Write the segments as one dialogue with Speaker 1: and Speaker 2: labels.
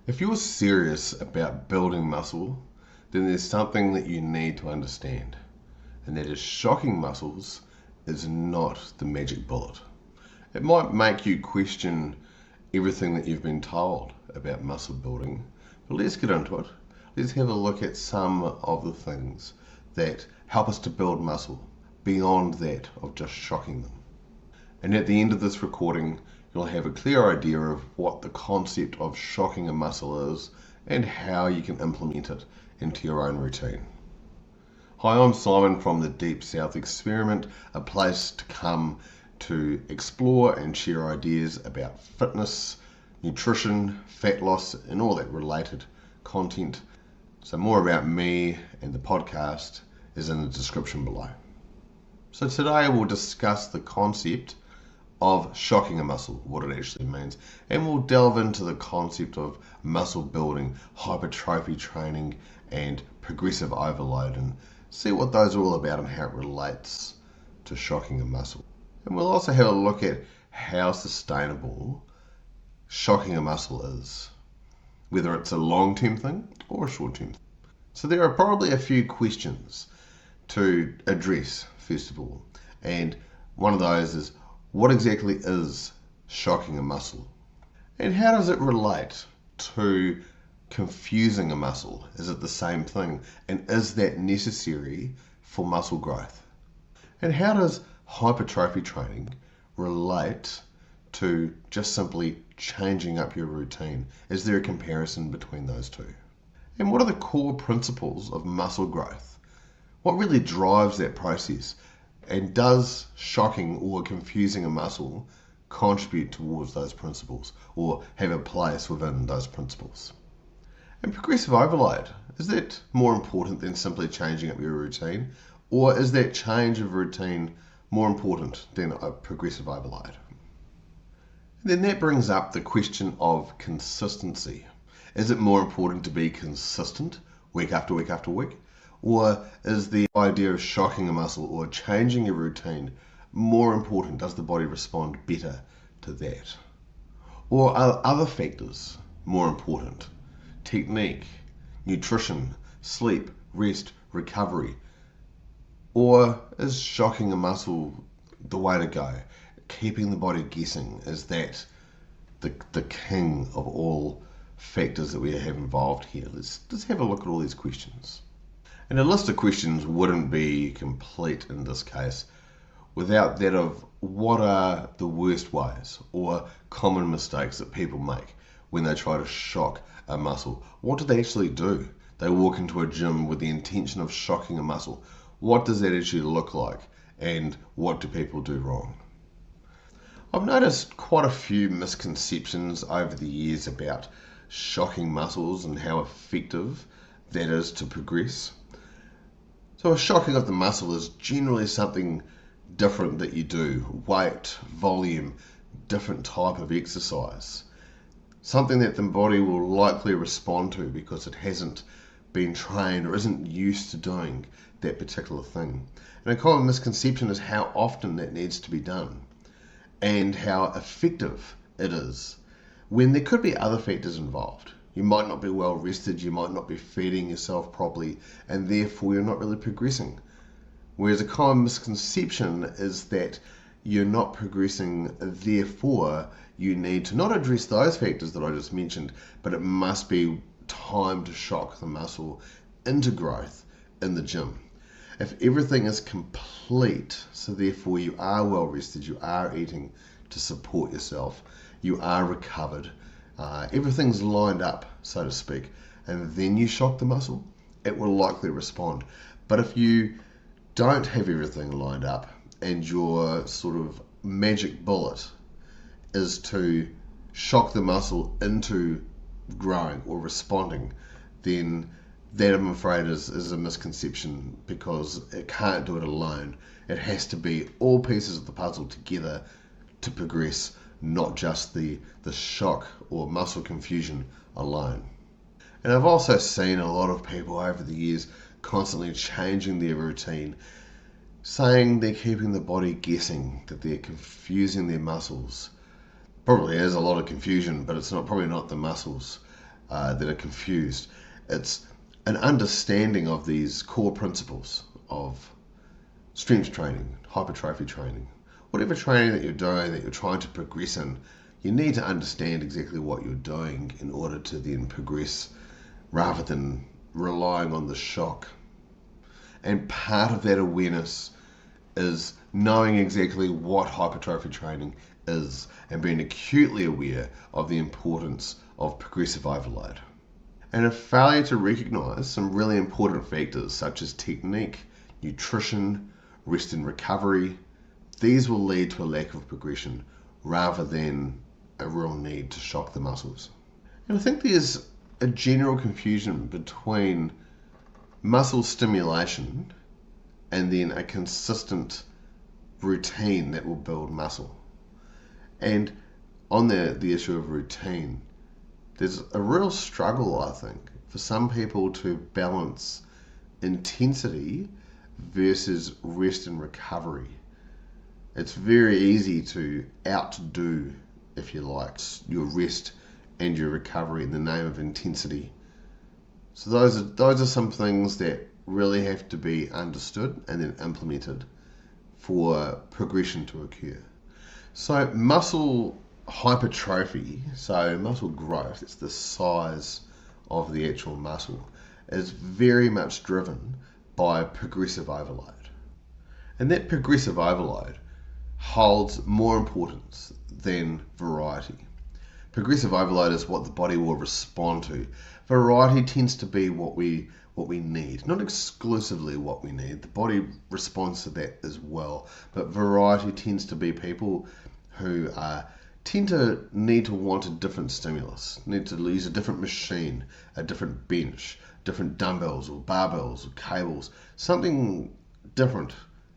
Speaker 1: If you're serious about building muscle, then there's something that you need to understand, and that is shocking muscles is not the magic bullet. It might make you question everything that you've been told about muscle building, but let's get into it. Let's have a look at some of the things that help us to build muscle beyond that of just shocking them. And at the end of this recording, you'll have a clear idea of what the concept of shocking a muscle is and how you can implement it into your own routine. Hi, I'm Simon from the Deep South Experiment, a place to come to explore and share ideas about fitness, nutrition, fat loss, and all that related content. So more about me and the podcast is in the description below. So today we'll discuss the concept of shocking a muscle, what it actually means, and we'll delve into the concept of muscle building, hypertrophy training, and progressive overload, and see what those are all about and how it relates to shocking a muscle. And we'll also have a look at how sustainable shocking a muscle is, whether it's a long-term thing or a short-term thing. So there are probably a few questions to address, first of all, and one of those is, what exactly is shocking a muscle? And how does it relate to confusing a muscle? Is it the same thing? And is that necessary for muscle growth? And how does hypertrophy training relate to just simply changing up your routine? Is there a comparison between those two? And what are the core principles of muscle growth? What really drives that process? And does shocking or confusing a muscle contribute towards those principles or have a place within those principles? And progressive overload, is that more important than simply changing up your routine? Or is that change of routine more important than a progressive overload? And then that brings up the question of consistency. Is it more important to be consistent week after week after week? Or is the idea of shocking a muscle or changing your routine more important? Does the body respond better to that? Or are other factors more important? Technique, nutrition, sleep, rest, recovery? Or is shocking a muscle the way to go? Keeping the body guessing, is that the king of all factors that we have involved here? Let's have a look at all these questions. And a list of questions wouldn't be complete in this case without that of what are the worst ways or common mistakes that people make when they try to shock a muscle. What do they actually do? They walk into a gym with the intention of shocking a muscle. What does that actually look like? And what do people do wrong? I've noticed quite a few misconceptions over the years about shocking muscles and how effective that is to progress. So a shocking of the muscle is generally something different that you do, weight, volume, different type of exercise. Something that the body will likely respond to because it hasn't been trained or isn't used to doing that particular thing. And a common misconception is how often that needs to be done and how effective it is when there could be other factors involved. You might not be well rested, you might not be feeding yourself properly, and therefore you're not really progressing. Whereas a common misconception is that you're not progressing, therefore you need to not address those factors that I just mentioned, but it must be time to shock the muscle into growth in the gym. If everything is complete, so therefore you are well rested, you are eating to support yourself, you are recovered, everything's lined up, so to speak, and then you shock the muscle, it will likely respond. But if you don't have everything lined up and your sort of magic bullet is to shock the muscle into growing or responding, then that, I'm afraid, is a misconception, because it can't do it alone. It has to be all pieces of the puzzle together to progress, not just the shock or muscle confusion alone. And I've also seen a lot of people over the years constantly changing their routine, saying they're keeping the body guessing, that they're confusing their muscles. Probably is a lot of confusion, but it's probably not the muscles. that are confused. It's an understanding of these core principles of strength training, hypertrophy training, whatever training that you're doing, that you're trying to progress in. You need to understand exactly what you're doing in order to then progress rather than relying on the shock. And part of that awareness is knowing exactly what hypertrophy training is and being acutely aware of the importance of progressive overload. And a failure to recognize some really important factors such as technique, nutrition, rest and recovery, these will lead to a lack of progression rather than a real need to shock the muscles. And I think there's a general confusion between muscle stimulation and then a consistent routine that will build muscle. And on the issue of routine, there's a real struggle, I think, for some people to balance intensity versus rest and recovery. It's very easy to outdo, if you like, your rest and your recovery in the name of intensity. So those are some things that really have to be understood and then implemented for progression to occur. So muscle hypertrophy, so muscle growth, it's the size of the actual muscle, is very much driven by progressive overload. And that progressive overload holds more importance than variety. Progressive overload is what the body will respond to. Variety tends to be what we need, not exclusively what we need. The body responds to that as well, but variety tends to be people who tend to need to want a different stimulus, need to use a different machine, a different bench, different dumbbells or barbells or cables, something different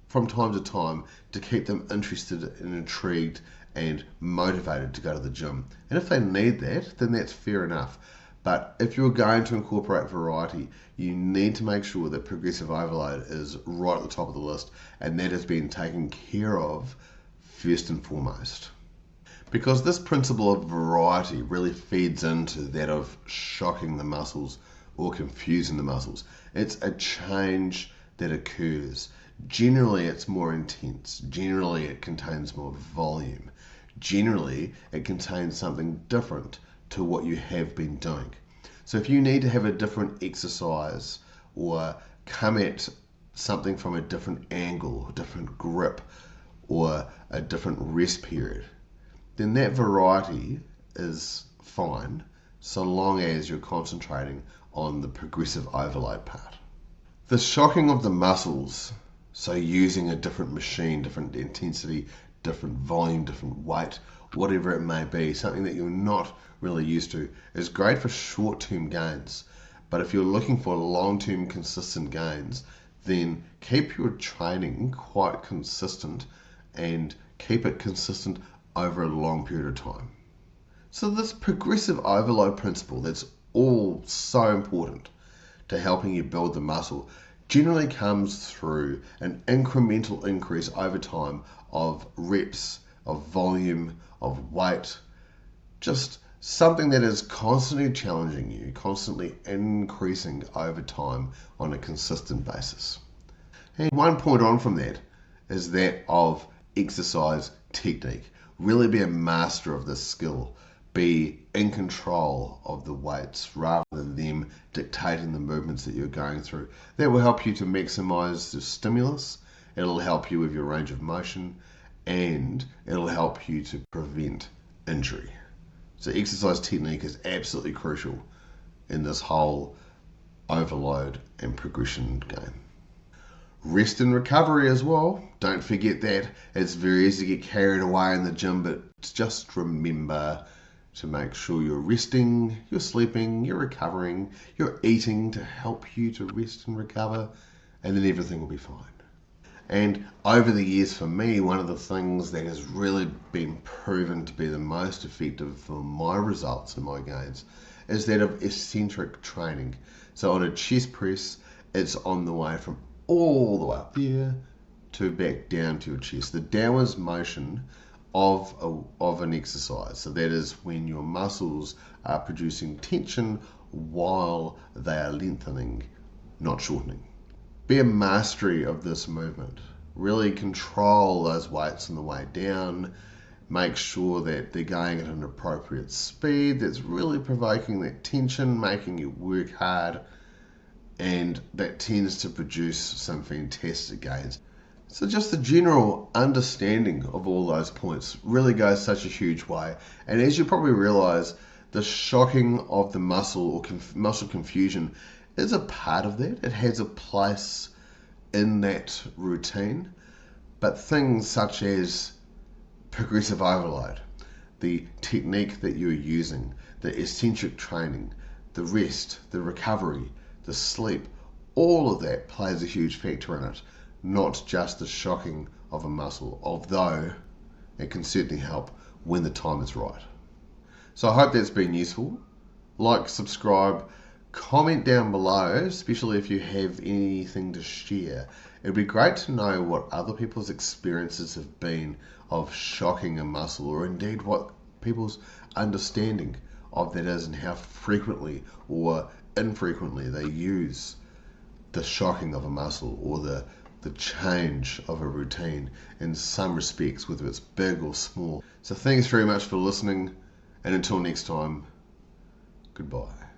Speaker 1: from time to time to keep them interested and intrigued and motivated to go to the gym. And if they need that, then that's fair enough. But if you're going to incorporate variety, you need to make sure that progressive overload is right at the top of the list and that has been taken care of first and foremost. Because this principle of variety really feeds into that of shocking the muscles or confusing the muscles. It's a change that occurs. Generally, it's more intense. Generally, it contains more volume. Generally, it contains something different to what you have been doing. So if you need to have a different exercise or come at something from a different angle, a different grip, or a different rest period, then that variety is fine so long as you're concentrating on the progressive overload part. The shocking of the muscles, so using a different machine, different intensity, different volume, different weight, whatever it may be, something that you're not really used to, is great for short-term gains. But if you're looking for long-term consistent gains, then keep your training quite consistent and keep it consistent over a long period of time. So this progressive overload principle that's all so important to helping you build the muscle generally comes through an incremental increase over time of reps, of volume, of weight, just something that is constantly challenging you, constantly increasing over time on a consistent basis. And one point on from that is that of exercise technique. Really be a master of this skill. Be in control of the weights rather than them dictating the movements that you're going through. That will help you to maximize the stimulus. It'll help you with your range of motion and it'll help you to prevent injury. So exercise technique is absolutely crucial in this whole overload and progression game. Rest and recovery as well. Don't forget that. It's very easy to get carried away in the gym, but just remember to make sure you're resting, you're sleeping, you're recovering, you're eating to help you to rest and recover, and then everything will be fine. And over the years for me, one of the things that has really been proven to be the most effective for my results and my gains is that of eccentric training. So on a chest press, it's on the way from all the way up there to back down to your chest. The downwards motion of an exercise. So that is when your muscles are producing tension while they are lengthening, not shortening. Be a mastery of this movement. Really control those weights on the way down. Make sure that they're going at an appropriate speed that's really provoking that tension, making you work hard, and that tends to produce some fantastic gains. So just the general understanding of all those points really goes such a huge way. And as you probably realize, the shocking of the muscle or muscle confusion is a part of that. It has a place in that routine. But things such as progressive overload, the technique that you're using, the eccentric training, the rest, the recovery, the sleep, all of that plays a huge factor in it, not just the shocking of a muscle, although it can certainly help when the time is right. So I hope that's been useful. Like, subscribe, comment down below, especially if you have anything to share. It'd be great to know what other people's experiences have been of shocking a muscle, or indeed what people's understanding of that is and how frequently or infrequently they use the shocking of a muscle or the change of a routine in some respects, whether it's big or small. So thanks very much for listening, and until next time, goodbye.